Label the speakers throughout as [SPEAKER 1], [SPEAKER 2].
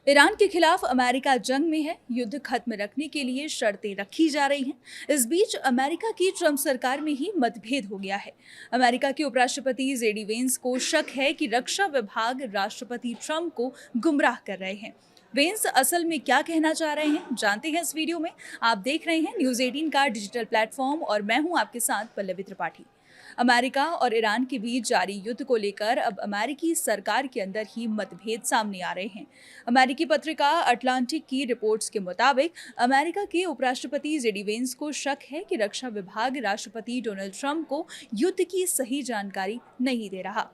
[SPEAKER 1] Iran के खिलाफ America जंग में है। युद्ध खत्म रखने के लिए शर्तें रखी जा रही हैं। इस बीच अमेरिका की ट्रंप सरकार में ही मतभेद हो गया है। अमेरिका के उपराष्ट्रपति जेडी वेंस को शक है कि रक्षा विभाग राष्ट्रपति ट्रंप को गुमराह कर रहे हैं। वेंस असल में क्या कहना चाह रहे हैं, जानते हैं इस वीडियो में। आप देख रहे हैं न्यूज़ 18 का डिजिटल प्लेटफॉर्म और मैं हूं आपके साथ पल्लवी त्रिपाठी। अमेरिका और ईरान के बीच जारी युद्ध को लेकर अब अमेरिकी सरकार के अंदर ही मतभेद सामने आ रहे हैं। अमेरिकी पत्रिका अटलांटिक की रिपोर्ट्स के मुताबिक अमेरिका के उपराष्ट्रपति जेडी वेंस को शक है कि रक्षा विभाग राष्ट्रपति डोनाल्ड ट्रंप को युद्ध की सही जानकारी नहीं दे रहा।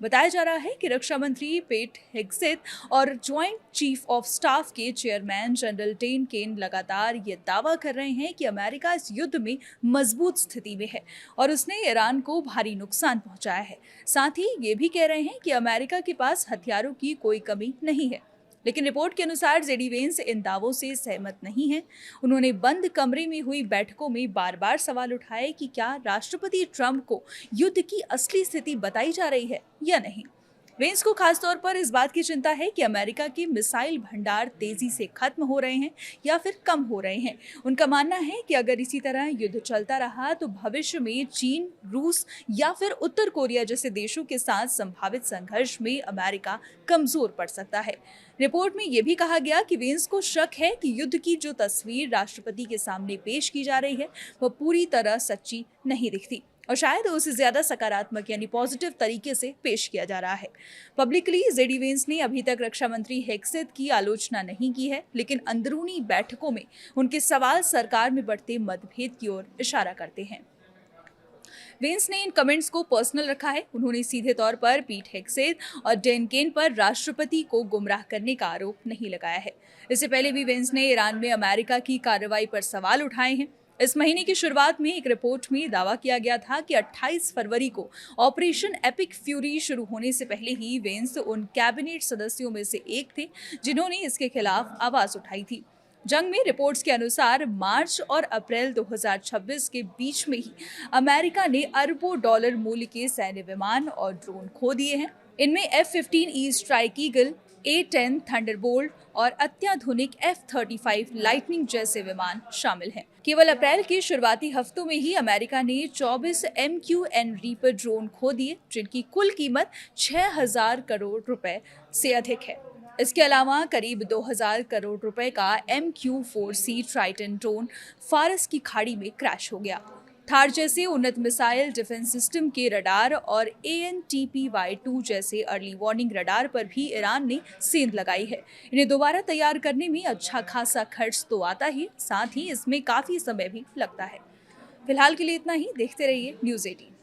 [SPEAKER 1] बताया जा रहा है कि रक्षा मंत्री पेट हेग्सेथ और ज्वाइंट चीफ ऑफ स्टाफ के चेयरमैन जनरल डेन केन लगातार ये दावा कर रहे हैं कि अमेरिका इस युद्ध में मजबूत स्थिति में है और उसने ईरान को भारी नुकसान पहुंचाया है। साथ ही ये भी कह रहे हैं कि अमेरिका के पास हथियारों की कोई कमी नहीं है। लेकिन रिपोर्ट के अनुसार जेडी वेंस इन दावों से सहमत नहीं है। उन्होंने बंद कमरे में हुई बैठकों में बार बार सवाल उठाए कि क्या राष्ट्रपति ट्रंप को युद्ध की असली स्थिति बताई जा रही है या नहीं। वेंस को खासतौर पर इस बात की चिंता है कि अमेरिका के मिसाइल भंडार तेजी से खत्म हो रहे हैं या फिर कम हो रहे हैं। उनका मानना है कि अगर इसी तरह युद्ध चलता रहा तो भविष्य में चीन, रूस या फिर उत्तर कोरिया जैसे देशों के साथ संभावित संघर्ष में अमेरिका कमजोर पड़ सकता है। रिपोर्ट में यह भी कहा गया कि वेंस को शक है कि युद्ध की जो तस्वीर राष्ट्रपति के सामने पेश की जा रही है वह पूरी तरह सच्ची नहीं दिखती और शायद उसे ज्यादा सकारात्मक यानी पॉजिटिव तरीके से पेश किया जा रहा है। पब्लिकली जेडी वेंस ने अभी तक रक्षा मंत्री हेग्सेथ की आलोचना नहीं की है, लेकिन अंदरूनी बैठकों में उनके सवाल सरकार में बढ़ते मतभेद की ओर इशारा करते हैं। वेंस ने इन कमेंट्स को पर्सनल रखा है। उन्होंने सीधे तौर पर पीट हेग्सेथ और डेन केन पर राष्ट्रपति को गुमराह करने का आरोप नहीं लगाया है। इससे पहले भी वेंस ने ईरान में अमेरिका की कार्रवाई पर सवाल उठाए हैं। इस महीने की शुरुआत में एक रिपोर्ट में दावा किया गया था कि 28 फरवरी को ऑपरेशन एपिक फ्यूरी शुरू होने से पहले ही वेंस उन कैबिनेट सदस्यों में से एक थे जिन्होंने इसके खिलाफ आवाज उठाई थी। जंग में रिपोर्ट्स के अनुसार मार्च और अप्रैल 2026 के बीच में ही अमेरिका ने अरबों डॉलर मूल्य के सैन्य विमान और ड्रोन खो दिए हैं। इनमें F-15E strike eagle, A-10 Thunderbolt और अत्याधुनिक F-35 लाइटनिंग जैसे विमान शामिल हैं। केवल अप्रैल के शुरुआती हफ्तों में ही अमेरिका ने 24 MQN रीपर ड्रोन खो दिए, जिनकी कुल कीमत 6,000 करोड़ रुपए से अधिक है। इसके अलावा करीब 2,000 करोड़ रुपए का MQ-4C ट्राइटन ड्रोन फारस की खाड़ी में क्रैश हो गया। थार जैसे उन्नत मिसाइल डिफेंस सिस्टम के रडार और ANTPY-2 जैसे अर्ली वार्निंग रडार पर भी ईरान ने सेंध लगाई है। इन्हें दोबारा तैयार करने में अच्छा खासा खर्च तो आता ही, साथ ही इसमें काफी समय भी लगता है। फिलहाल के लिए इतना ही। देखते रहिए न्यूज़ 18।